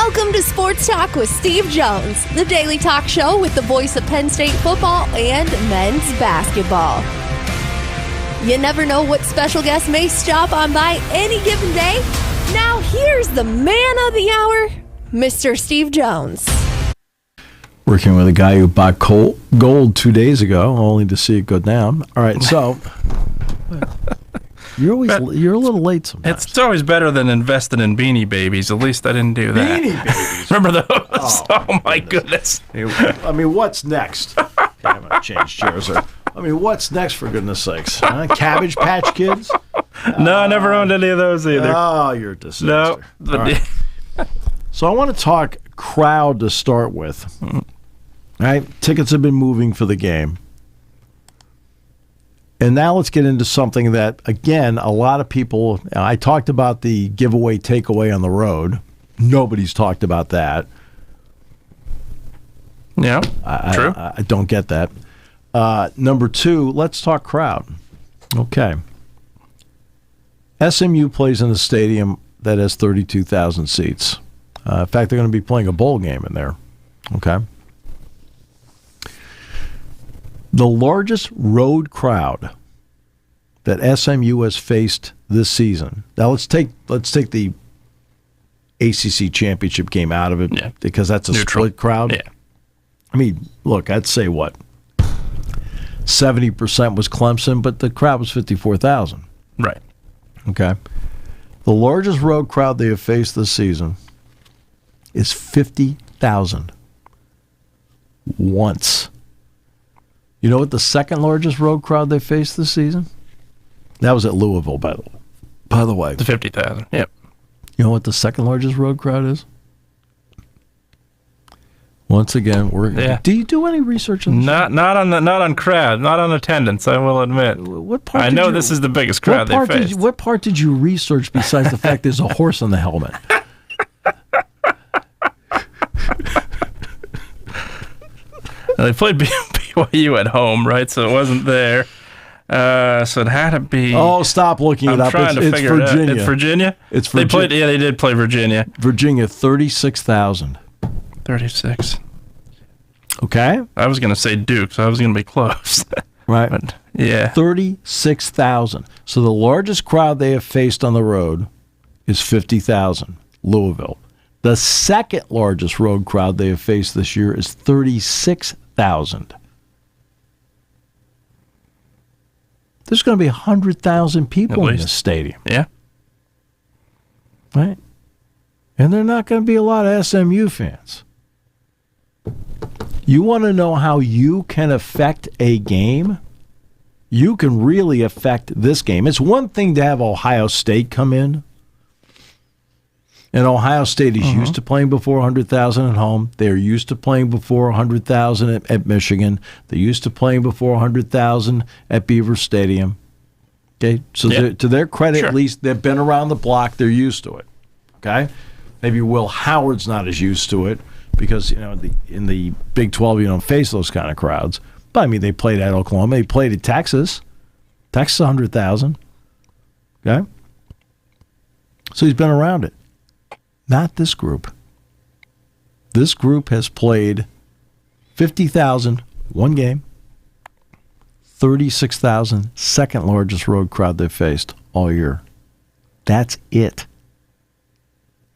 Welcome to Sports Talk with Steve Jones, the daily talk show with the voice of Penn State football and men's basketball. You never know what special guest may stop on by any given day. Now here's the man of the hour, Mr. Steve Jones. Working with a guy who bought gold 2 days ago, only to see it go down. All right, so you're a little late sometimes. It's always better than investing in Beanie Babies. At least I didn't do that. Beanie Babies. Remember those? Oh my goodness. I mean, what's next? Okay, I'm going to change chairs here. I mean, what's next, for goodness sakes? Cabbage Patch Kids? No, I never owned any of those either. Oh, you're a disaster. No. All right. So I want to talk crowd to start with. All right, tickets have been moving for the game. And now let's get into something that, again, a lot of people, I talked about the giveaway takeaway on the road. Nobody's talked about that. Yeah, true. I don't get that. Number two, let's talk crowd. Okay. SMU plays in a stadium that has 32,000 seats. In fact, they're going to be playing a bowl game in there. Okay. The largest road crowd that SMU has faced this season. Now let's take the ACC championship game out of it, because that's a neutral split crowd. Yeah. I mean, look, I'd say what? 70% was Clemson, but the crowd was 54,000. Right. Okay. The largest road crowd they have faced this season is 50,000. Once. You know what the second largest road crowd they faced this season? That was at Louisville, by the way. The 50,000. Yep. You know what the second largest road crowd is? Once again, do you do any research on this? Not on crowd, not on attendance, I will admit. I know this is the biggest crowd they faced. What part did you research besides the fact there's a horse on the helmet? They played BYU at home, right? So it wasn't there. So it had to be. Oh, stop looking it up. It's Virginia. It's Virginia? It's Virginia. They did play Virginia. Virginia, 36,000. 36. Okay. I was going to say Duke, so I was going to be close. Right. But, yeah. 36,000. So the largest crowd they have faced on the road is 50,000, Louisville. The second largest road crowd they have faced this year is 36,000. There's going to be 100,000 people in this stadium. Yeah. Right? And they're not going to be a lot of SMU fans. You want to know how you can affect a game? You can really affect this game. It's one thing to have Ohio State come in. And Ohio State is used to playing before 100,000 at home. They're used to playing before 100,000 at Michigan. They're used to playing before 100,000 at Beaver Stadium. Okay, so to their credit, at least they've been around the block. They're used to it. Okay, maybe Will Howard's not as used to it because in the Big 12 you don't face those kind of crowds. But I mean, they played at Oklahoma. They played at Texas. Texas 100,000. Okay, so he's been around it. Not this group. This group has played 50,000 one game, 36,000 second largest road crowd they've faced all year. That's it.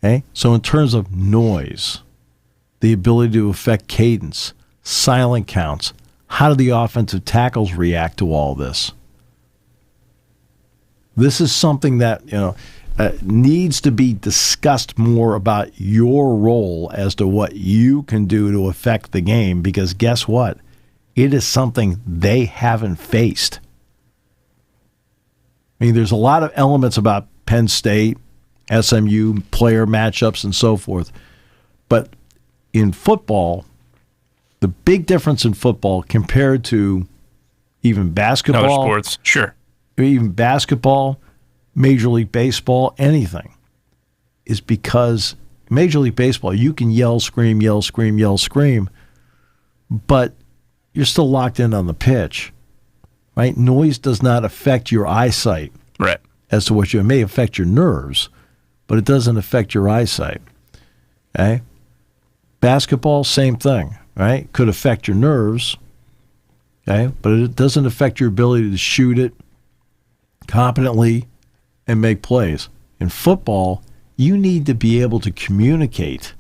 Okay? So in terms of noise, the ability to affect cadence, silent counts, how do the offensive tackles react to all this? This is something that, needs to be discussed more about your role as to what you can do to affect the game, because guess what? It is something they haven't faced. I mean, there's a lot of elements about Penn State, SMU, player matchups, and so forth. But in football, the big difference in football compared to even basketball. Other sports, sure. Even basketball, Major League Baseball, anything, is because Major League Baseball, you can yell, scream, but you're still locked in on the pitch, right? Noise does not affect your eyesight, right? As to what it may affect your nerves, but it doesn't affect your eyesight. Okay? Basketball, same thing, right? Could affect your nerves, okay? But it doesn't affect your ability to shoot it competently and make plays. In football, you need to be able to communicate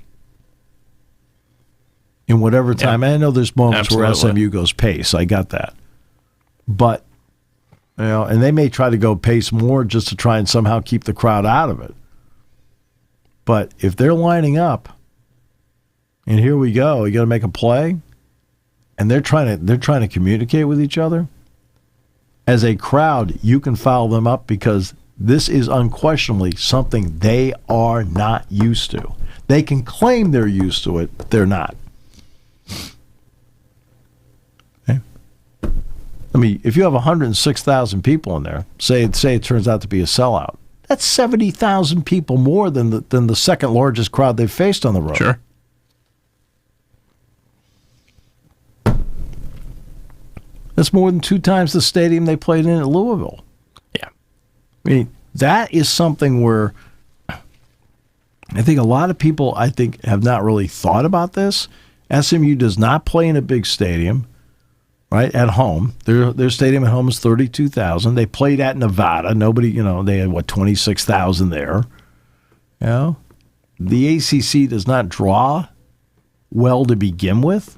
in whatever time. And I know there's moments where SMU goes pace. I got that. But, and they may try to go pace more just to try and somehow keep the crowd out of it. But if they're lining up, and here we go, you got to make a play, and they're trying to communicate with each other. As a crowd, you can foul them up because this is unquestionably something they are not used to. They can claim they're used to it, but they're not. Okay. I mean, if you have 106,000 people in there, say it turns out to be a sellout, that's 70,000 people more than the second largest crowd they've faced on the road. Sure. That's more than 2 times the stadium they played in at Louisville. Yeah. I mean, that is something where I think a lot of people, have not really thought about this. SMU does not play in a big stadium, right, at home. Their stadium at home is 32,000. They played at Nevada. Nobody, they had, 26,000 there. The ACC does not draw well to begin with.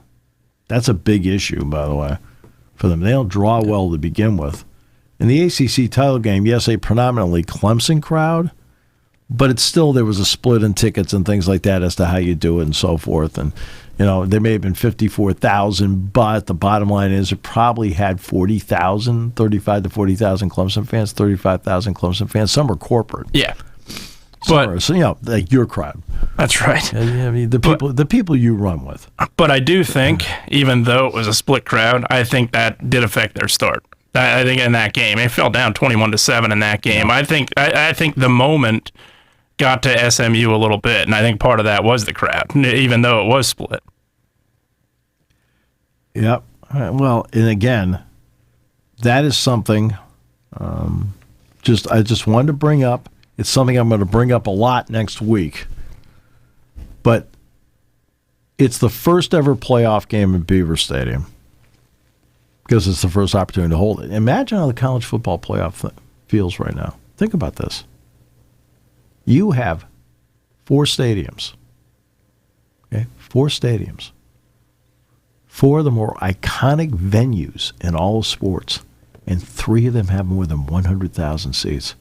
That's a big issue, by the way, for them. They don't draw well to begin with. In the ACC title game, yes, a predominantly Clemson crowd, but it's still, there was a split in tickets and things like that as to how you do it and so forth. And, there may have been 54,000, but the bottom line is it probably had 40,000, 35 to 40,000 Clemson fans, 35,000 Clemson fans. Some are corporate. Yeah. Like your crowd. That's right. I mean, the people you run with. But I do think, even though it was a split crowd, I think that did affect their start. I think in that game, it fell down 21-7 in that game. Yeah. I think the moment got to SMU a little bit, and I think part of that was the crowd, even though it was split. Yep. Well, and again, that is something I just wanted to bring up. It's something I'm going to bring up a lot next week. But it's the first ever playoff game in Beaver Stadium because it's the first opportunity to hold it. Imagine how the college football playoff feels right now. Think about this. You have 4 stadiums. Okay? 4 stadiums. 4 of the more iconic venues in all of sports, and 3 of them have more than 100,000 seats.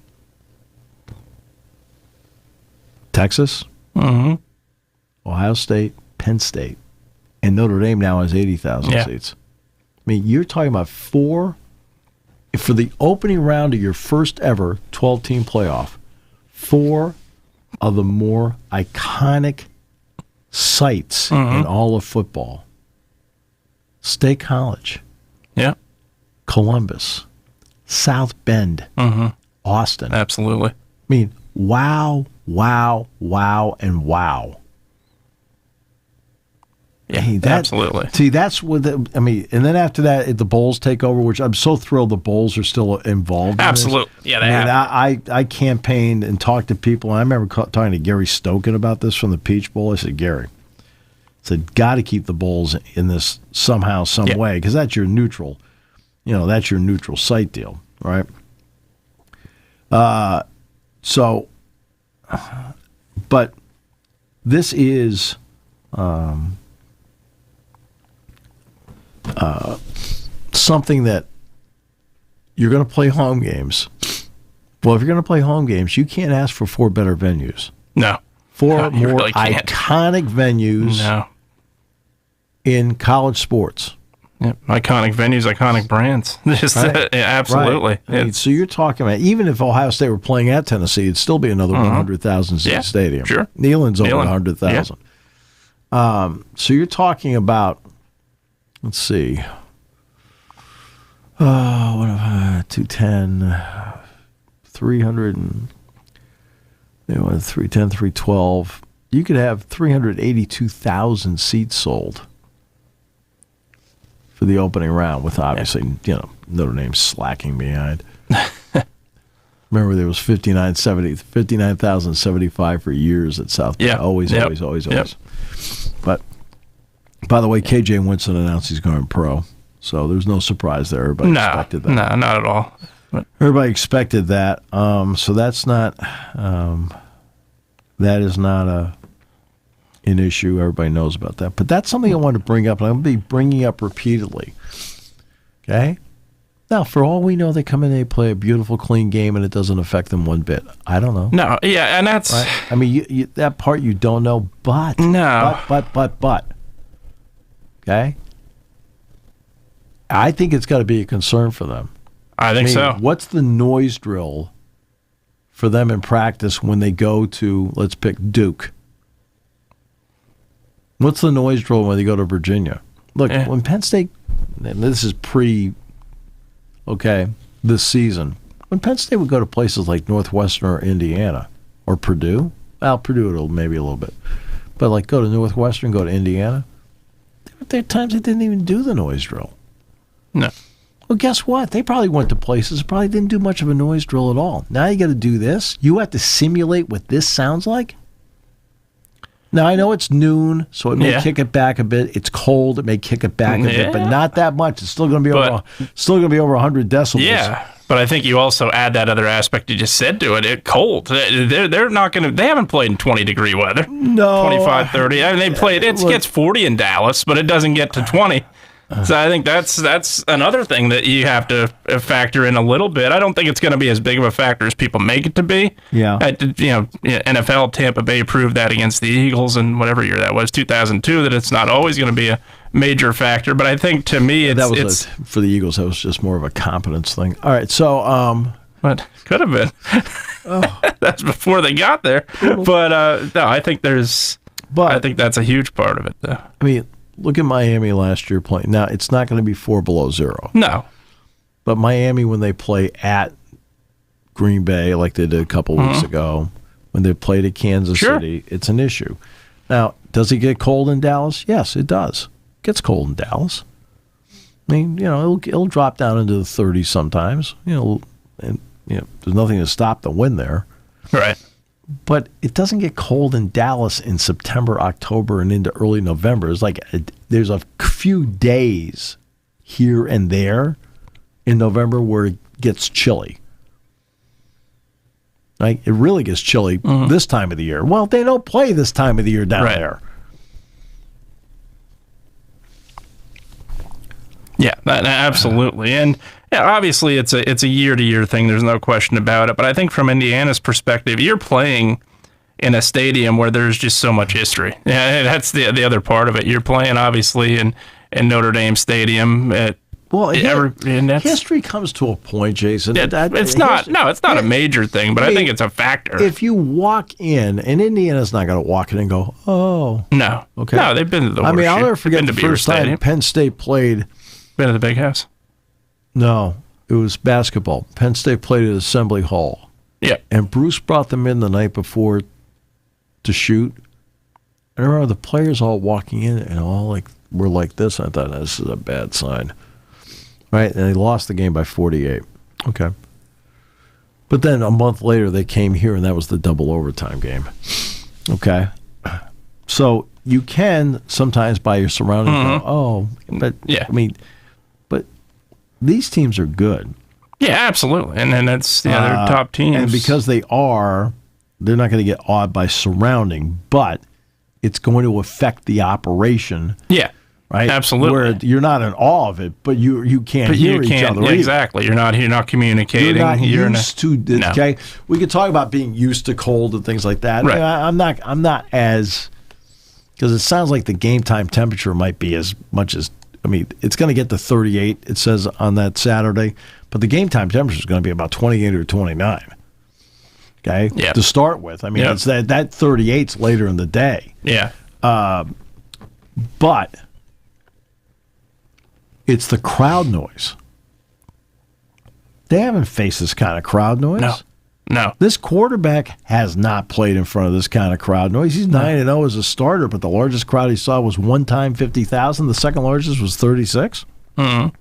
Texas, Ohio State, Penn State, and Notre Dame now has 80,000 seats. I mean, you're talking about 4, for the opening round of your first ever 12-team playoff, 4 of the more iconic sites in all of football. State College, Columbus, South Bend, Austin. Absolutely. I mean, wow, and wow. Yeah, absolutely. See, that's what and then after that, the Bowls take over, which I'm so thrilled the Bowls are still involved in Absolutely. This. Yeah, they have. I campaigned and talked to people, and I remember talking to Gary Stokin about this from the Peach Bowl. I said, Gary, got to keep the Bowls in this somehow, some way, because that's your neutral, that's your neutral site deal, right? But this is something that you're going to play home games. Well, if you're going to play home games, you can't ask for 4 better venues. No. 4 more really iconic venues in college sports. Yep. Iconic venues, iconic brands. Absolutely. Right. So you're talking about, even if Ohio State were playing at Tennessee, it'd still be another 100,000 seat stadium. Sure. Neyland's over 100,000. So you're talking about, let's see, 210, 300, and 310, 312. You could have 382,000 seats sold for the opening round, with obviously, Notre Dame slacking behind. Remember, there was 59,075 for years at South Bend. Yeah. Always. But, by the way, KJ Winston announced he's going pro. So there's no surprise there. Everybody expected that. No, not at all. Everybody expected that. So that's not that is not an issue. Everybody knows about that. But that's something I want to bring up, and I'm going to be bringing up repeatedly. Okay? Now, for all we know, they come in and they play a beautiful, clean game, and it doesn't affect them one bit. I don't know. No, yeah, and that's... Right? I mean, you, that part you don't know, but... No. But. Okay? I think it's got to be a concern for them. I think so. What's the noise drill for them in practice when they go to, let's pick Duke? What's the noise drill when they go to Virginia? Look, when Penn State, and this is this season, when Penn State would go to places like Northwestern or Indiana or Purdue, Purdue maybe a little bit, but like go to Northwestern, go to Indiana, there are times they didn't even do the noise drill. No. Well, guess what? They probably went to places, probably didn't do much of a noise drill at all. Now you got to do this. You have to simulate what this sounds like. Now, I know it's noon, so it may kick it back a bit. It's cold. It may kick it back a bit, but not that much. It's still going to be over 100 decibels. Yeah, but I think you also add that other aspect you just said to it. It's cold. They're not going to. They haven't played in 20-degree weather. No, 25, 30. I mean, they played. It gets 40 in Dallas, but it doesn't get to 20. So I think that's another thing that you have to factor in a little bit. I don't think it's going to be as big of a factor as people make it to be. Yeah. NFL Tampa Bay proved that against the Eagles in whatever year that was, 2002, that it's not always going to be a major factor. But I think to me, it's for the Eagles, that was just more of a competence thing. All right, so but could have been. That's before they got there. But no, I think I think that's a huge part of it, though. I mean, look at Miami last year playing. Now, it's not going to be 4 below zero. No. But Miami, when they play at Green Bay, like they did a couple weeks ago, when they played at Kansas City, it's an issue. Now, does it get cold in Dallas? Yes, it does. It gets cold in Dallas. I mean, it'll drop down into the 30s sometimes. And there's nothing to stop the wind there. Right. But it doesn't get cold in Dallas in September, October, and into early November. It's like there's a few days here and there in November where it gets chilly. Right? It really gets chilly this time of the year. Well, they don't play this time of the year down there. Yeah, absolutely. And yeah, obviously it's a year-to-year thing. There's no question about it. But I think from Indiana's perspective, you're playing in a stadium where there's just so much history. Yeah, that's the other part of it. You're playing, obviously, in Notre Dame Stadium. History comes to a point, Jason. It's not a major thing, but I think it's a factor. If you walk in, and Indiana's not going to walk in and go, oh. No. Okay. No, they've been to the I'll never forget the Beaver first time Stadium. Penn State played. Been to the Big House? No, it was basketball. Penn State played at Assembly Hall. Yeah. And Bruce brought them in the night before to shoot. I remember the players all walking in and all were like this. And I thought, this is a bad sign. Right? And they lost the game by 48. Okay. But then a month later, they came here, and that was the double overtime game. Okay. So you can sometimes by your surroundings go, but but these teams are good. Yeah, absolutely. And then it's the other top teams. And because they're not going to get awed by surrounding, but it's going to affect the operation. Yeah. Right? Absolutely. Where you're not in awe of it, but you can't hear each other. Exactly. You're not communicating. You're not used to this. No. Okay. We could talk about being used to cold and things like that. Right. I'm not as, because it sounds like the game time temperature might be as much as, it's going to get to 38, it says on that Saturday, but the game time temperature is going to be about 28 or 29. Okay? Yep. To start with. It's that 38's later in the day. Yeah. But it's the crowd noise. They haven't faced this kind of crowd noise. No. This quarterback has not played in front of this kind of crowd noise. He's 9-0 as a starter, but the largest crowd he saw was one time 50,000. The second largest was 36. Mm-hmm.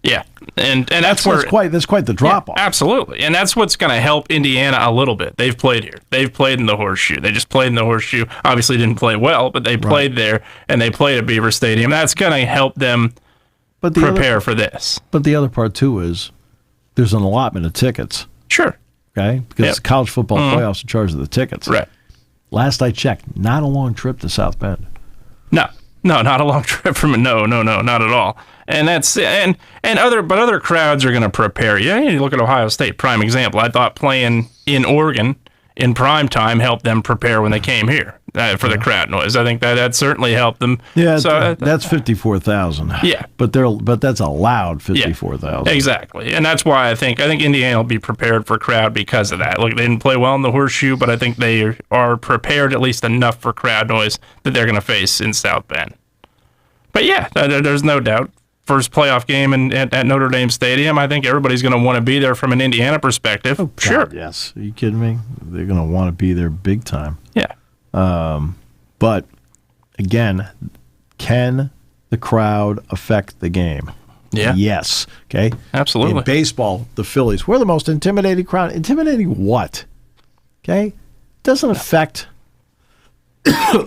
Yeah, and that's where that's quite the drop off. Absolutely, and that's what's going to help Indiana a little bit. They've played here. They've played in the Horseshoe. They just played in the Horseshoe. Obviously, didn't play well, but they played there, and they played at Beaver Stadium. That's going to help them prepare for this. But the other part too is there's an allotment of tickets. Sure. Okay, because the college football playoffs are in charge of the tickets. Right. Last I checked, not a long trip to South Bend. No, not a long trip from no, not at all. And that's other crowds are going to prepare you. You look at Ohio State, prime example. I thought playing in Oregon in prime time helped them prepare when they came here for the crowd noise. I think that certainly helped them. Yeah, so that's 54,000. Yeah, but that's a loud 54,000. Yeah, exactly, and that's why I think Indiana will be prepared for crowd because of that. Look, they didn't play well in the Horseshoe, but I think they are prepared at least enough for crowd noise that they're going to face in South Bend. But yeah, there's no doubt. First playoff game at Notre Dame Stadium. I think everybody's going to want to be there from an Indiana perspective. Oh, sure. God, yes. Are you kidding me? They're going to want to be there big time. Yeah. But, again, can the crowd affect the game? Yeah. Yes. Okay? Absolutely. In baseball, the Phillies, we're the most intimidating crowd. Intimidating what? Okay? Doesn't affect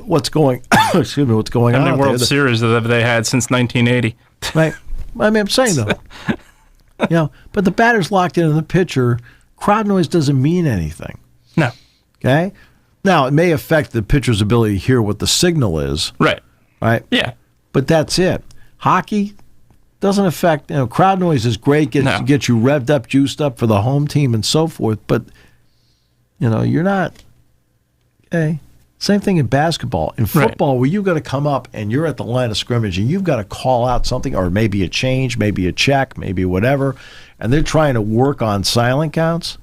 what's going on. How many World Series have they had since 1980? Right. I mean, I'm saying, though. But the batter's locked in the pitcher. Crowd noise doesn't mean anything. No. Okay? Now, it may affect the pitcher's ability to hear what the signal is. Right. Right? Yeah. But that's it. Hockey doesn't affect, crowd noise is great, gets you revved up, juiced up for the home team and so forth, but, you're not, okay? Same thing in basketball. In football, where you've got to come up and you're at the line of scrimmage and you've got to call out something, or maybe a change, maybe a check, maybe whatever, and they're trying to work on silent counts.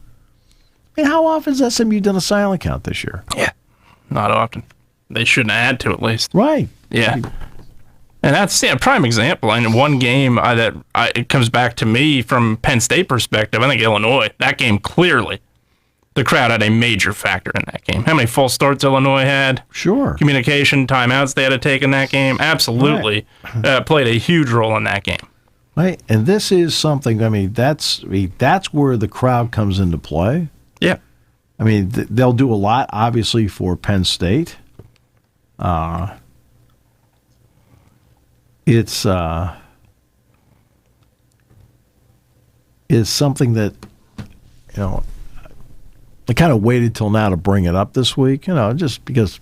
I mean, how often has SMU done a silent count this year? Yeah, not often. They shouldn't have had to, at least. Right. Yeah. And that's a prime example. And one game it comes back to me from Penn State perspective. I think Illinois, that game clearly. The crowd had a major factor in that game. How many false starts Illinois had? Sure. Communication, timeouts they had to take in that game. Absolutely played a huge role in that game. Right. And this is something, that's where the crowd comes into play. Yeah. They'll do a lot, obviously, for Penn State. It's something that, I kind of waited till now to bring it up this week, just because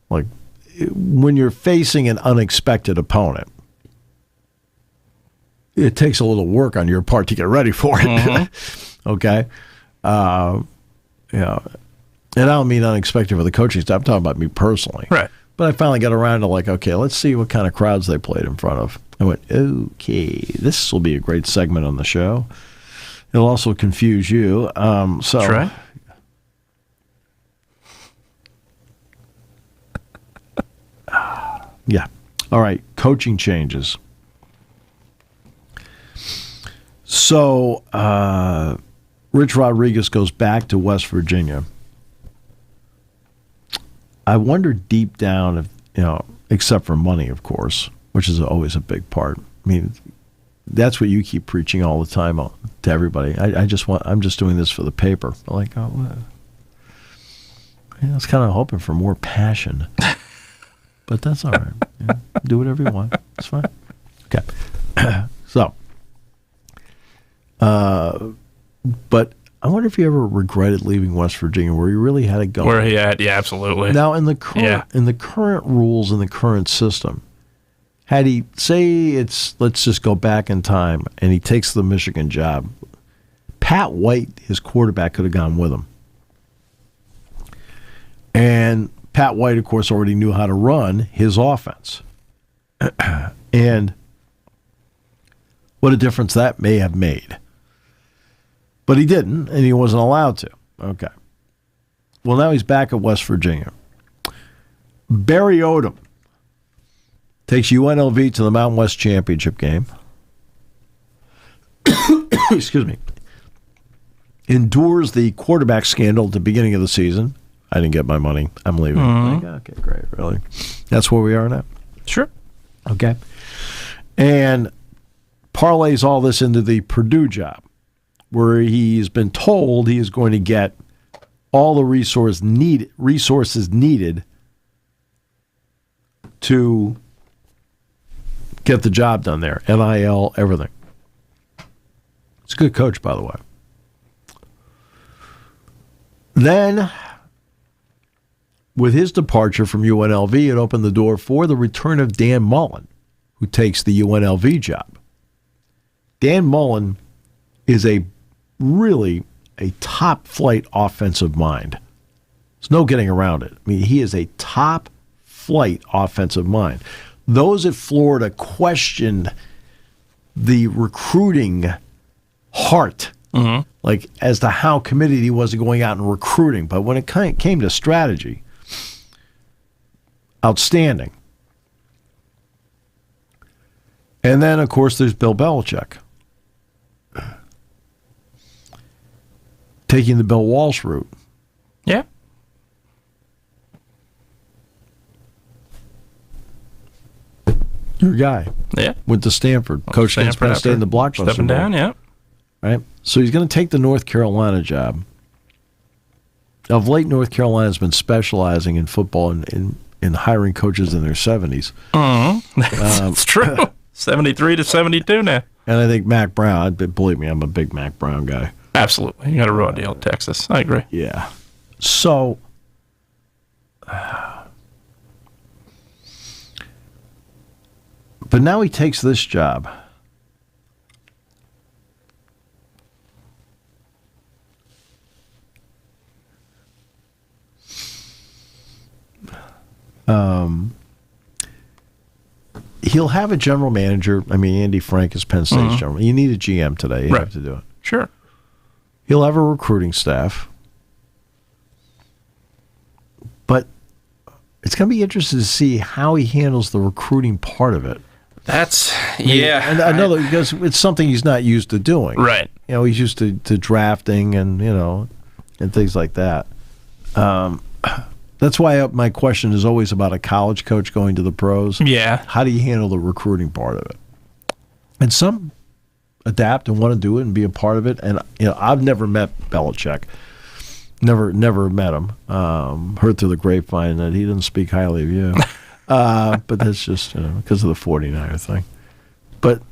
when you're facing an unexpected opponent, it takes a little work on your part to get ready for it. Mm-hmm. Okay? And I don't mean unexpected for the coaching staff. I'm talking about me personally. Right. But I finally got around to okay, let's see what kind of crowds they played in front of. I went, okay, this will be a great segment on the show. It'll also confuse you. That's right. Yeah. All right. Coaching changes. So, Rich Rodriguez goes back to West Virginia. I wonder deep down if, except for money, of course, which is always a big part. That's what you keep preaching all the time to everybody. I'm just doing this for the paper. I was kind of hoping for more passion, but that's all right. Do whatever you want. It's fine. Okay. So, but I wonder if you ever regretted leaving West Virginia, where you really had to go. Where he had, yeah, absolutely. Now, in the current rules in the current system. Had he, let's just go back in time, and he takes the Michigan job, Pat White, his quarterback, could have gone with him. And Pat White, of course, already knew how to run his offense. And what a difference that may have made. But he didn't, and he wasn't allowed to. Okay. Well, now he's back at West Virginia. Barry Odom takes UNLV to the Mountain West Championship game. Excuse me. Endures the quarterback scandal at the beginning of the season. I didn't get my money. I'm leaving. Mm-hmm. Okay, great. Really? That's where we are now? Sure. Okay. And parlays all this into the Purdue job, where he's been told he is going to get all the resources needed to get the job done there. NIL, everything. He's a good coach, by the way. Then, with his departure from UNLV, it opened the door for the return of Dan Mullen, who takes the UNLV job. Dan Mullen is really a top-flight offensive mind. There's no getting around it. I mean, he is a top-flight offensive mind. Those at Florida questioned the recruiting heart, like as to how committed he was to going out and recruiting. But when it came to strategy, outstanding. And then, of course, there's Bill Belichick. Taking the Bill Walsh route. Yeah. Your guy. Yeah. Went to Stanford. Coached against Penn State in the Blockbuster Stepping down, yeah. Right? So he's going to take the North Carolina job. Of late, North Carolina has been specializing in football and in hiring coaches in their 70s. It's true. 73 to 72 now. And I think Mac Brown, believe me, I'm a big Mac Brown guy. Absolutely. You got a raw deal at Texas. I agree. Yeah. So, but now he takes this job. He'll have a general manager. I mean, Andy Frank is Penn State's general. You need a GM today. You have to do it. Sure. He'll have a recruiting staff. But it's going to be interesting to see how he handles the recruiting part of it. That's, yeah. And another, because it's something he's not used to doing. Right. You know, he's used to drafting and, and things like that. That's why my question is always about a college coach going to the pros. Yeah. How do you handle the recruiting part of it? And some adapt and want to do it and be a part of it. And I've never met Belichick. Never met him. Heard through the grapevine that he didn't speak highly of you. But that's just because of the 49er thing. But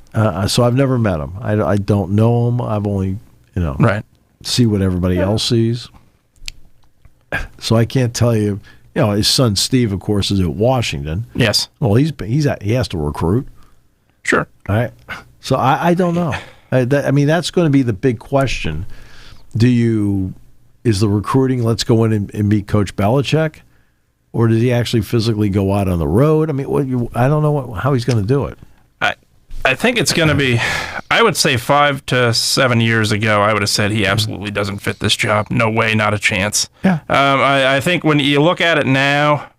so I've never met him. I don't know him. I've only right. see what everybody else sees. So I can't tell you. His son Steve, of course, is at Washington. Yes. Well, he has to recruit. Sure. All right. So I don't know. That's going to be the big question. Is the recruiting, let's go in and meet Coach Belichick, or does he actually physically go out on the road? I mean, I don't know how he's going to do it. I think it's going to be, I would say 5 to 7 years ago, I would have said he absolutely doesn't fit this job. No way, not a chance. Yeah. I think when you look at it now,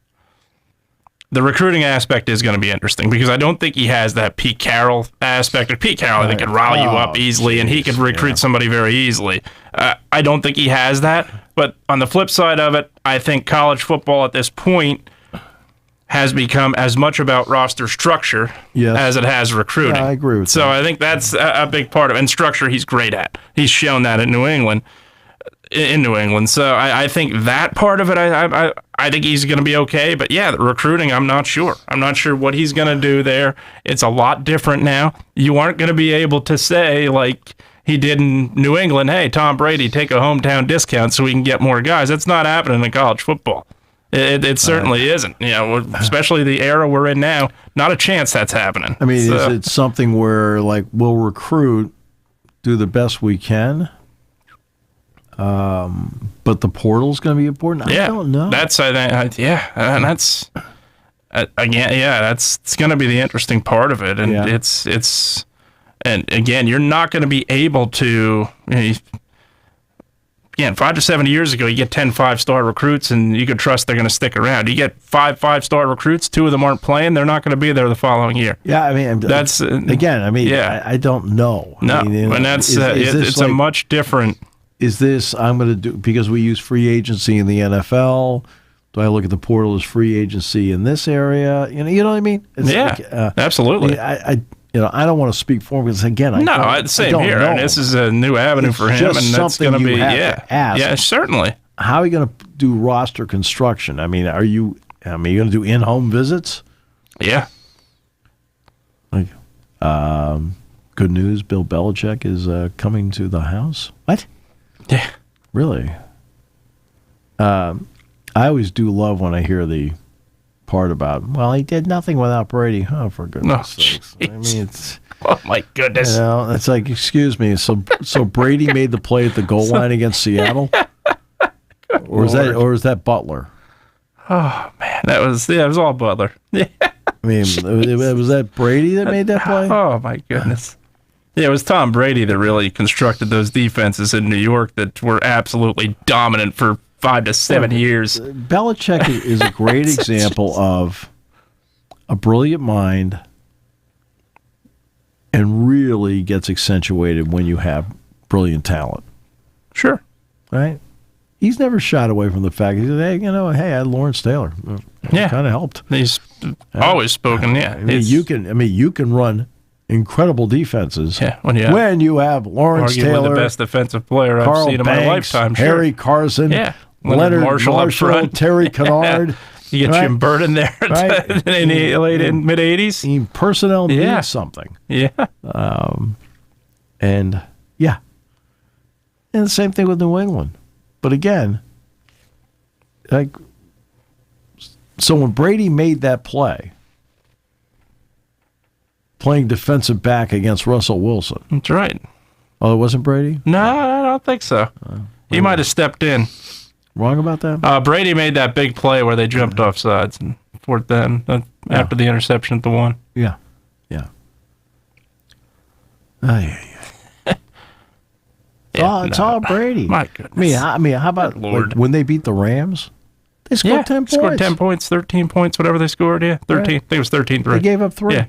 the recruiting aspect is going to be interesting because I don't think he has that Pete Carroll aspect. Or Pete Carroll, I think, could rile you up easily, and he could recruit somebody very easily. I don't think he has that. But on the flip side of it, I think college football at this point has become as much about roster structure as it has recruiting. Yeah, I agree with that. So I think that's a big part of it. And structure he's great at. He's shown that in New England. So I think that part of it, I think he's going to be okay. But yeah, the recruiting, I'm not sure. I'm not sure what he's going to do there. It's a lot different now. You aren't going to be able to say, like he did in New England, hey, Tom Brady, take a hometown discount so we can get more guys. That's not happening in college football. It certainly isn't. Especially the era we're in now, not a chance that's happening. I mean, is it something where, like, we'll recruit, do the best we can, but the portal's going to be important? I don't know. That's, and that's, it's going to be the interesting part of it. And it's, and again, you're not going to be able to, again, 5 to 7 years ago, you get 10 5-star recruits, and you could trust they're going to stick around. You get 5 5-star recruits, 2 of them aren't playing, they're not going to be there the following year. Yeah, I mean, that's I don't know. No, and that's it's a much different. Is this I'm going to do because we use free agency in the NFL? Do I look at the portal as free agency in this area? You know what I mean? It's absolutely. I don't want to speak for him because, again, same here. And this is a new avenue for him, and that's going to be, to ask. Yeah, certainly. How are you going to do roster construction? I mean, are you going to do in-home visits? Yeah. Like, good news, Bill Belichick is coming to the house. What? Yeah. Really? I always do love when I hear the part about, well, he did nothing without Brady. Oh, for goodness sakes. I mean, it's... Oh, my goodness. It's like, excuse me, so Brady made the play at the goal line against Seattle? Or is that Butler? Oh, man, it was all Butler. Yeah. I mean, was that Brady that made that play? Oh, my goodness. Yeah, it was Tom Brady that really constructed those defenses in New York that were absolutely dominant for 5 to 7 years. Belichick is a great example of a brilliant mind, and really gets accentuated when you have brilliant talent. Sure. Right? He's never shied away from the fact he said, hey, I had Lawrence Taylor. Yeah. Kind of helped. He's always spoken, yeah. You can run incredible defenses when you have Lawrence Taylor, the best defensive player Carl I've seen in my lifetime. Harry Carson, Leonard Marshall up front. Terry Kennard. You get Jim Burton there in the late mid-'80s. Personnel means something. Yeah. And the same thing with New England. But again, so when Brady made that play, playing defensive back against Russell Wilson. That's right. Oh, it wasn't Brady? No, I don't think so. He might have stepped in. Wrong about that? Brady made that big play where they jumped off sides and fourth down after the interception at the one. Yeah. It's all Brady. My goodness. I mean, how about when they beat the Rams? They scored 10 points. Scored 10 points, 13 points, whatever they scored. Yeah, 13. Right. I think it was 13-3. They gave up 3.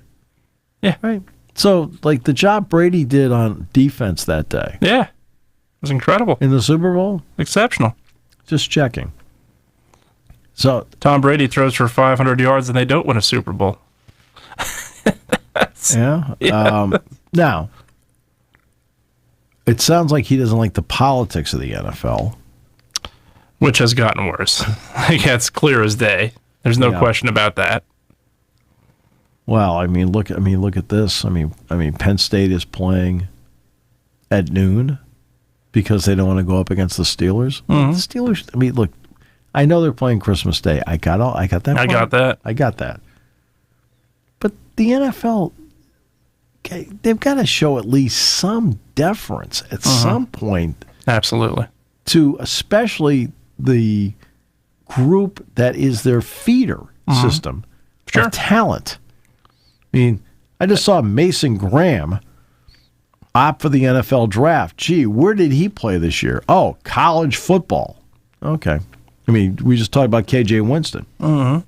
Yeah. Right. So, the job Brady did on defense that day. Yeah. It was incredible. In the Super Bowl? Exceptional. Just checking. So Tom Brady throws for 500 yards and they don't win a Super Bowl. Now, it sounds like he doesn't like the politics of the NFL. Which has gotten worse. That's clear as day. There's no question about that. Well, look at this. I mean, Penn State is playing at noon because they don't want to go up against the Steelers. Mm-hmm. The Steelers. Look, I know they're playing Christmas Day. I got that. I got that. But the NFL, they've got to show at least some deference at some point. Absolutely. To especially the group that is their feeder system of talent. I mean, I just saw Mason Graham opt for the NFL draft. Gee, where did he play this year? Oh, college football. Okay. I mean, we just talked about KJ Winston. Mm-hmm.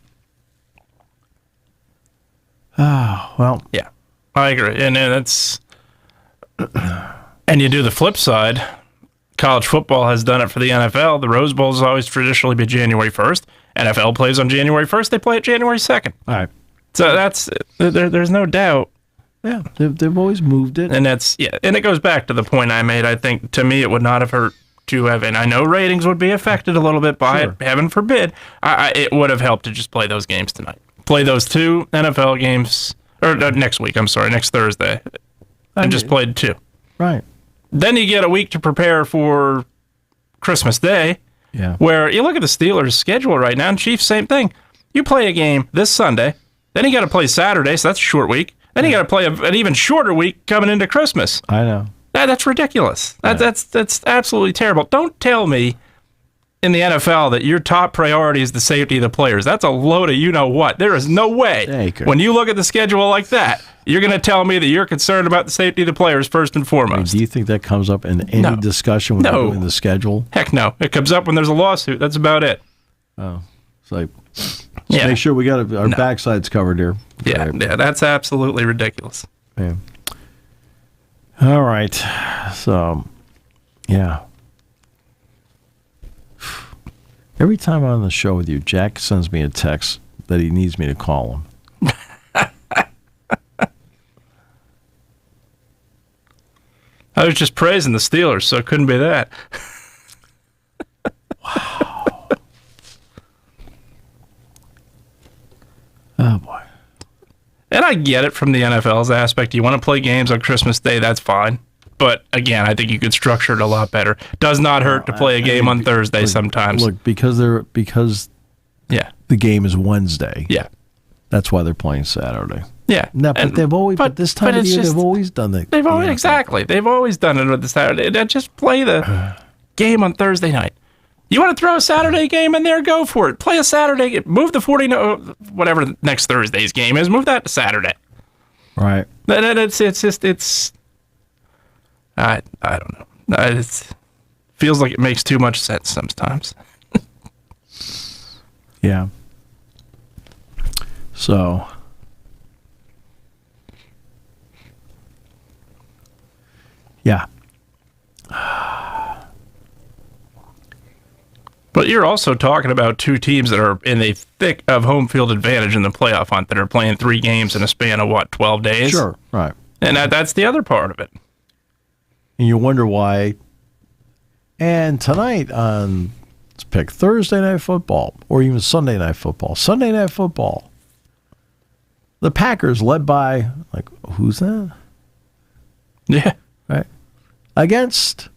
Oh, well. Yeah, I agree. And that's... And you do the flip side. College football has done it for the NFL. The Rose Bowl has always traditionally been January 1st. NFL plays on January 1st. They play it January 2nd. All right. So that's... There's no doubt. Yeah, they've always moved it. And and it goes back to the point I made. I think, to me, it would not have hurt to have, and I know ratings would be affected a little bit by it, heaven forbid. It would have helped to just play those games tonight. Play those 2 NFL games, or next week, next Thursday, and just played 2. Right. Then you get a week to prepare for Christmas Day, where you look at the Steelers' schedule right now, and Chiefs, same thing. You play a game this Sunday, then you got to play Saturday, so that's a short week. Then you got to play an even shorter week coming into Christmas. I know. That's ridiculous. That's absolutely terrible. Don't tell me in the NFL that your top priority is the safety of the players. That's a load of you-know-what. There is no way when you look at the schedule like that, you're going to tell me that you're concerned about the safety of the players first and foremost. Do you think that comes up in any discussion when they're doing the schedule? Heck no. It comes up when there's a lawsuit. That's about it. Oh. It's like... Make sure we got our backsides covered here. Yeah, that's absolutely ridiculous. Yeah. All right. So, yeah. Every time I'm on the show with you, Jack sends me a text that he needs me to call him. I was just praising the Steelers, so it couldn't be that. Wow. Oh, boy. And I get it from the NFL's aspect. You want to play games on Christmas Day, that's fine. But, again, I think you could structure it a lot better. Does not hurt to play a game on Thursday sometimes. Look, because the game is Wednesday. Yeah. That's why they're playing Saturday. Yeah. No, but they've always, but this time of the year, they've always done that. They've always, exactly. They've always done it on the Saturday. Just play the game on Thursday night. You want to throw a Saturday game in there? Go for it. Play a Saturday game. Move the 40, whatever next Thursday's game is, move that to Saturday. Right. It's I don't know. It feels like it makes too much sense sometimes. Yeah. So. Yeah. But you're also talking about two teams that are in the thick of home field advantage in the playoff hunt that are playing 3 games in a span of, 12 days? Sure, right. And that's the other part of it. And you wonder why. And tonight let's pick Thursday Night Football or even Sunday Night Football. Sunday Night Football. The Packers led by, who's that? Yeah. Right. Against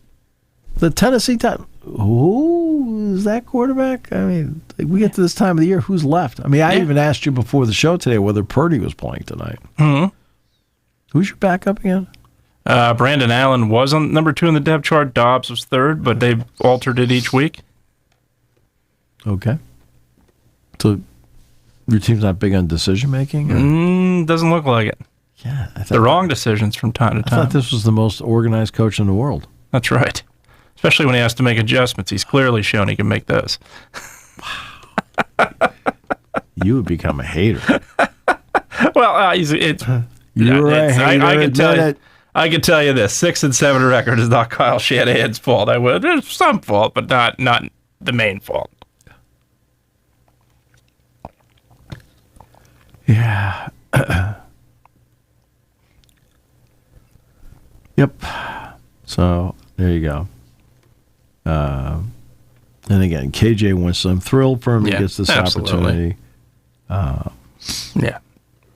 the Tennessee Titans. Who is that quarterback? I mean, we get to this time of the year, who's left? I mean, I even asked you before the show today whether Purdy was playing tonight. Mm-hmm. Who's your backup again? Brandon Allen was on number 2 in the depth chart. Dobbs was 3rd, but they've altered it each week. Okay. So your team's not big on decision making? Doesn't look like it. Yeah. The wrong decisions from time to time. I thought this was the most organized coach in the world. That's right. Especially when he has to make adjustments. He's clearly shown he can make those. You would become a hater. Well, You're a hater. I can tell you this: 6-7 record is not Kyle Shanahan's fault. There's some fault, but not the main fault. Yeah. Yep. So there you go. And again, KJ Winston, I'm thrilled for him he gets this opportunity. Yeah.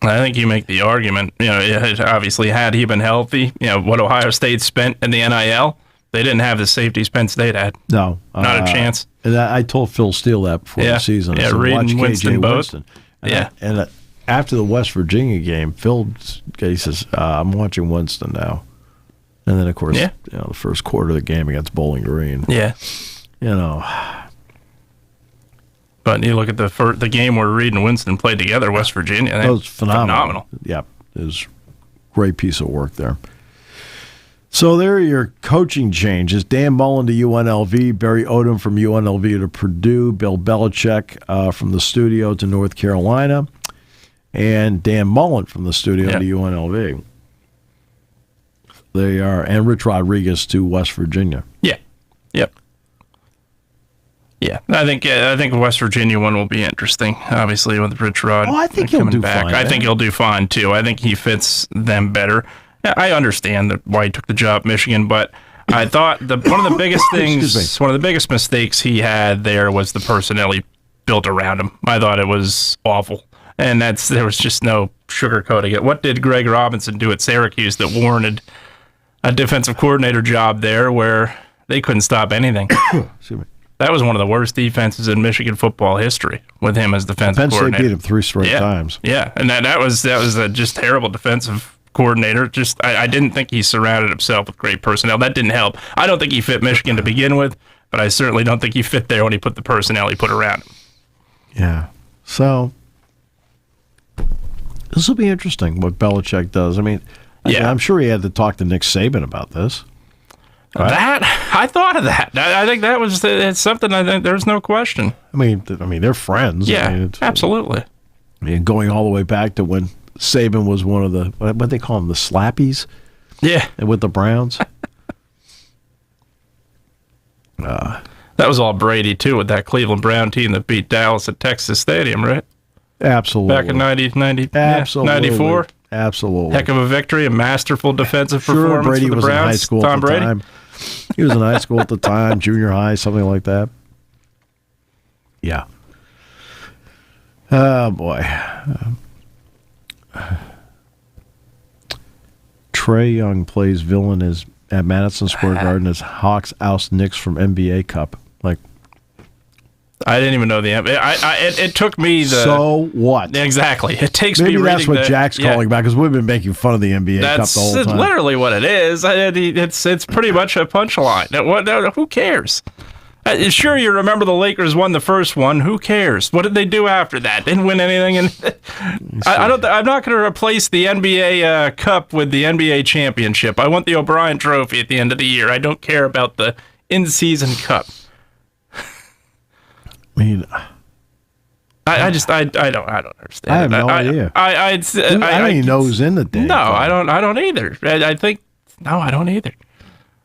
I think you make the argument, obviously had he been healthy, what Ohio State spent in the NIL, they didn't have the safeties Penn State had. No. Not a chance. And I told Phil Steele that before the season. Yeah, Reed and Winston both. And after the West Virginia game, Phil, he says, I'm watching Winston now. And then, of course, the first quarter of the game against Bowling Green. Yeah. But you look at the game where Reed and Winston played together, West Virginia. That was phenomenal. Yeah, it was a great piece of work there. So there are your coaching changes. Dan Mullen to UNLV, Barry Odom from UNLV to Purdue, Bill Belichick from the studio to North Carolina, and Dan Mullen from the studio to UNLV. They are, and Rich Rodriguez to West Virginia. Yeah. Yep. Yeah, I think West Virginia one will be interesting. Obviously, with Rich Rod. I think he'll do back. fine. I think he'll do fine too. I think he fits them better. I understand why he took the job at Michigan, but I thought one of the biggest things, one of the biggest mistakes he had there was the personnel he built around him. I thought it was awful, and there was just no sugarcoating it. What did Greg Robinson do at Syracuse that warranted a defensive coordinator job there, where they couldn't stop anything? Excuse me. That was one of the worst defenses in Michigan football history with him as defensive coordinator. Penn State beat him 3 straight times. Yeah, and that was a just terrible defensive coordinator. I didn't think he surrounded himself with great personnel. That didn't help. I don't think he fit Michigan to begin with, but I certainly don't think he fit there when he put the personnel he put around him. Yeah. So this will be interesting what Belichick does. I mean, I'm sure he had to talk to Nick Saban about this. Right? I thought of that. I think that was it's something. I think there's no question. I mean, they're friends. Yeah, absolutely. I mean, going all the way back to when Saban was one of the what they call them, the slappies. Yeah, with the Browns. That was all Brady too, with that Cleveland Brown team that beat Dallas at Texas Stadium, right? Absolutely. Back in 90, absolutely. 94. Absolutely. Heck of a victory, a masterful defensive performance Brady for the was Browns. in high school Tom at the Brady. time. He was in high school at the time, junior high, something like that. Yeah. Oh, boy. Trey Young plays villain at Madison Square Garden as Hawks oust Knicks from NBA Cup. Like, I didn't even know the it took me the so what? Exactly. It takes Maybe me that's reading what Jack's calling back, because we've been making fun of the NBA Cup the whole time. That's literally what it is. It's pretty much a punchline. Who cares? Sure, you remember the Lakers won the first one. Who cares? What did they do after that? Didn't win anything. And I'm not going to replace the NBA Cup with the NBA championship. I want the O'Brien Trophy at the end of the year. I don't care about the in-season cup. I mean, I don't understand. I have no idea. I don't even know who's in the damn No, cup. I don't either. I don't either.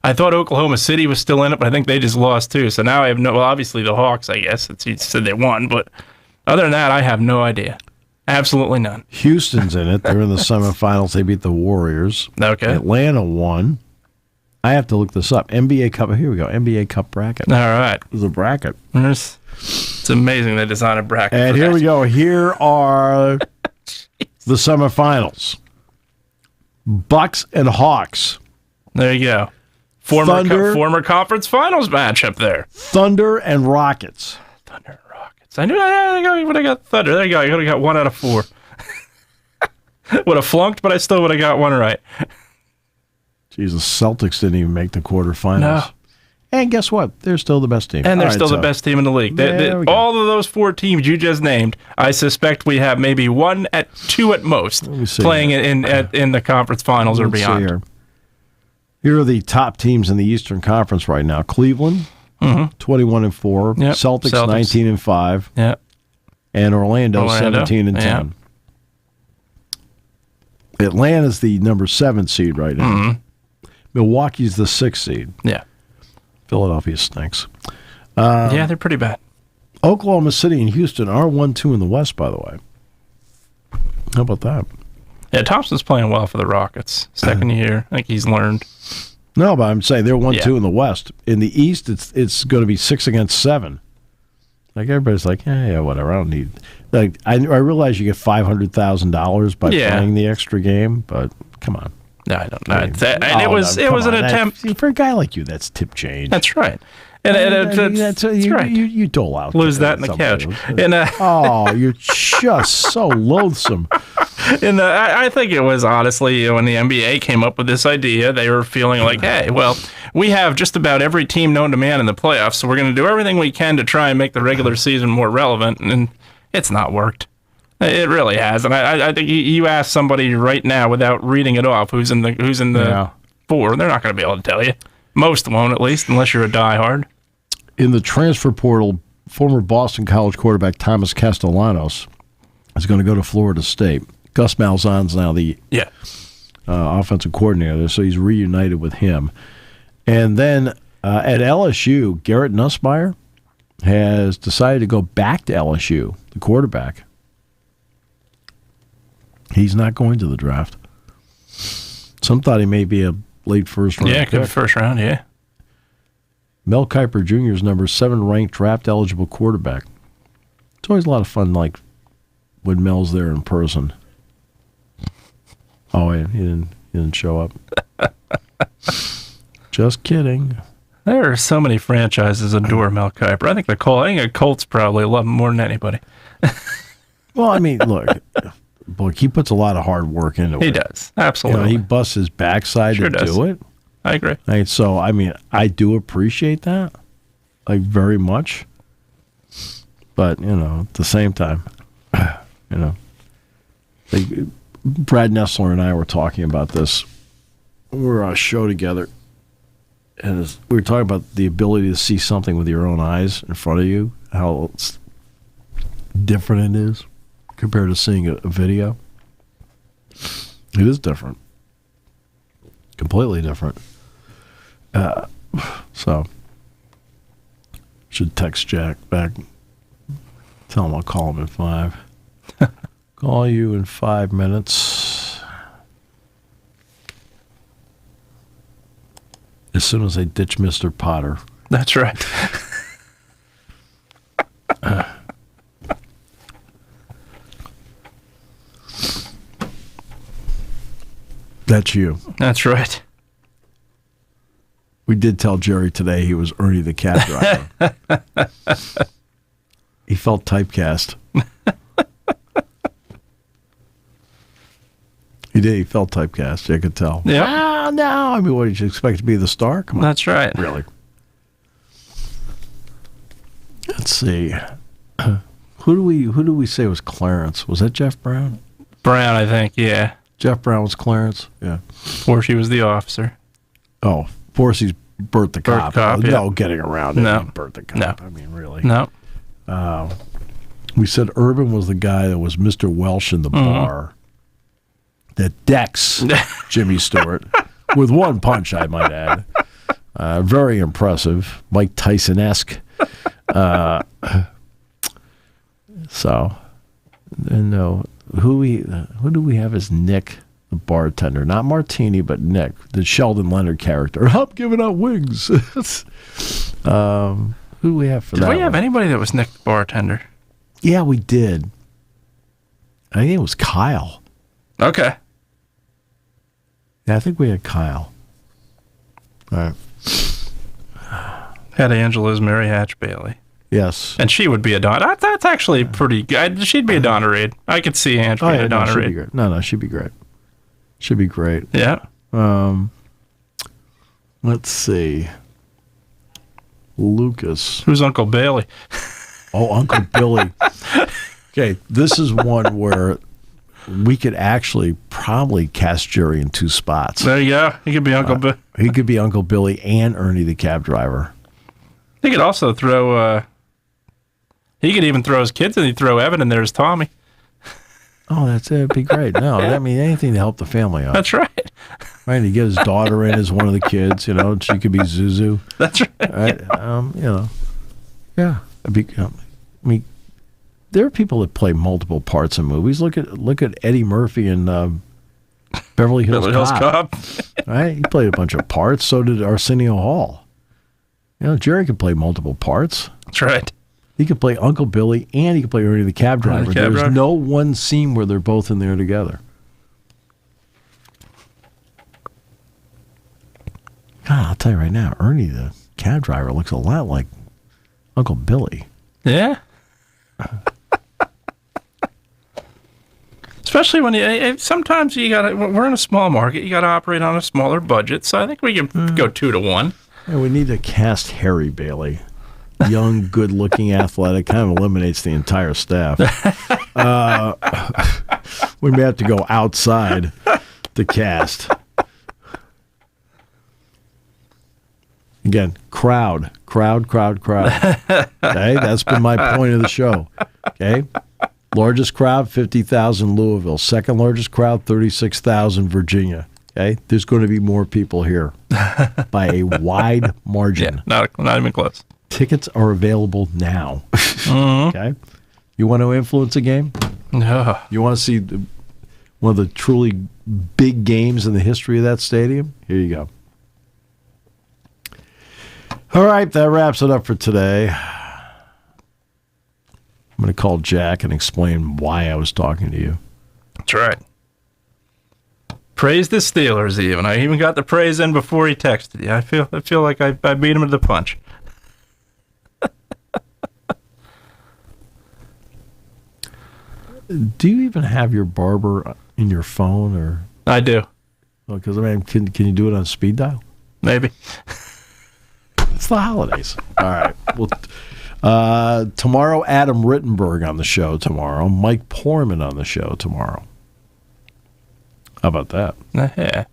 I thought Oklahoma City was still in it, but I think they just lost too. So now I have well, obviously the Hawks, I guess. You said they won, but other than that, I have no idea. Absolutely none. Houston's in it. They're in the semifinals. They beat the Warriors. Okay. Atlanta won. I have to look this up. NBA Cup. Here we go. NBA Cup bracket. All right. There's a bracket. It's amazing they designed a bracket. And here we go. Here are the semifinals. Bucks and Hawks. There you go. Former conference finals matchup there. Thunder and Rockets. Thunder and Rockets. I knew I would have got Thunder. There you go. I would have got 1 out of 4. Would have flunked, but I still would have got one right. Jesus, Celtics didn't even make the quarterfinals. No. And guess what? They're still the best team. And they're still the best team in the league. All of those 4 teams you just named, I suspect we have maybe 1 at 2 at most playing in the conference finals or beyond. Here are the top teams in the Eastern Conference right now. Cleveland, 21-4. Yep. Celtics 19-5. Yeah. And Orlando 17-10. Atlanta's the number 7 seed right now. Milwaukee's the 6th seed. Yeah. Philadelphia stinks. Yeah, they're pretty bad. Oklahoma City and Houston are 1-2 in the West, by the way. How about that? Yeah, Thompson's playing well for the Rockets. Second year. I think he's learned. No, but I'm saying they're 1-2 in the West. In the East, it's going to be 6 against 7. Like, everybody's like, yeah, whatever. I don't need. Like, I realize you get $500,000 by playing the extra game, but come on. No, I don't know. It was an attempt. For a guy like you, that's tip change. That's right. That's right. You dole out. Lose that in the couch. You're just so loathsome. And I think it was, honestly, when the NBA came up with this idea, they were feeling like, hey, well, we have just about every team known to man in the playoffs, so we're going to do everything we can to try and make the regular season more relevant, and it's not worked. It really has. And I think you ask somebody right now without reading it off who's in the 4, they're not going to be able to tell you. Most won't, at least, unless you're a diehard. In the transfer portal, former Boston College quarterback Thomas Castellanos is going to go to Florida State. Gus Malzahn's now the offensive coordinator, so he's reunited with him. And then at LSU, Garrett Nussmeier has decided to go back to LSU, the quarterback. He's not going to the draft. Some thought he may be a late first round. Yeah, could be first round, yeah. Mel Kiper Jr. is number 7 ranked draft-eligible quarterback. It's always a lot of fun, like, when Mel's there in person. Oh, yeah, he didn't show up. Just kidding. There are so many franchises adore Mel Kiper. I think the Colts probably love him more than anybody. Well, I mean, look, he puts a lot of hard work into it. He does, absolutely. He busts his backside to do it. I agree. So, I mean, I do appreciate that, like, very much. But, at the same time, Brad Nessler and I were talking about this. We were on a show together, and we were talking about the ability to see something with your own eyes in front of you, how different it is compared to seeing a video. It is different. Completely different. So, should text Jack back. Tell him I'll call him in 5. Call you in 5 minutes. As soon as they ditch Mr. Potter. That's right. That's you. That's right. We did tell Jerry today he was Ernie the cab driver. He felt typecast. He did. He felt typecast. I could tell. Yeah. Ah, no. I mean, what did you expect to be the star? Come on. That's right. Really? Let's see. Who do we say was Clarence? Was that Jeff Brown? Brown, I think. Yeah. Jeff Brown was Clarence. Yeah. Or she was the officer. Oh, Forsey's Bert the cop. Yeah. No getting around it. No. Bert the cop. No. I mean, really. No. We said Urban was the guy that was Mr. Welsh in the bar that decks Jimmy Stewart with one punch, I might add. Very impressive. Mike Tyson-esque. So, and who do we have as Nick, the bartender? Not Martini, but Nick, the Sheldon Leonard character. I'm giving out wings. Who do we have for that? Did we have anybody that was Nick the bartender? Yeah, we did. I think it was Kyle. Okay. Yeah, I think we had Kyle. All right. Had Angela's Mary Hatch Bailey. Yes. And she would be a Donna. That's actually pretty good. She'd be a Donna Reed. I could see Angela being a Donna Reed. She'd be great. She'd be great. Yeah. Let's see. Lucas. Who's Uncle Bailey? Oh, Uncle Billy. Okay, this is one where we could actually probably cast Jerry in two spots. There you go. He could be Uncle Billy. He could be Uncle Billy and Ernie the cab driver. He could also throw, he could even throw his kids and he'd throw Evan in there as Tommy. Oh, it'd be great. No, I mean, anything to help the family out. That's right. Right, he'd get his daughter in as one of the kids, she could be Zuzu. That's right. Right? Yeah. I mean, there are people that play multiple parts in movies. Look at Eddie Murphy in Beverly Hills Cop. Right? He played a bunch of parts. So did Arsenio Hall. Jerry could play multiple parts. That's right. He could play Uncle Billy and he could play Ernie the cab driver. There's no one scene where they're both in there together. God, I'll tell you right now, Ernie the cab driver looks a lot like Uncle Billy. Yeah. Especially when sometimes we're in a small market, you gotta operate on a smaller budget, so I think we can go 2-1. Yeah, we need to cast Harry Bailey. Young, good-looking, athletic, kind of eliminates the entire staff. We may have to go outside to cast. Again, crowd. Okay, that's been my point of the show. Okay, largest crowd, 50,000 Louisville. Second largest crowd, 36,000 Virginia. Okay, there's going to be more people here by a wide margin. Yeah, not even close. Tickets are available now. Okay, you want to influence a game? No. You want to see one of the truly big games in the history of that stadium? Here you go. All right, that wraps it up for today. I'm going to call Jack and explain why I was talking to you. That's right. Praise the Steelers even. I even got the praise in before he texted you. I feel like I beat him to the punch. Do you even have your barber in your phone? Or I do. Because, can you do it on speed dial? Maybe. It's the holidays. All right. Well, tomorrow, Adam Rittenberg on the show tomorrow. Mike Porman on the show tomorrow. How about that? Yeah.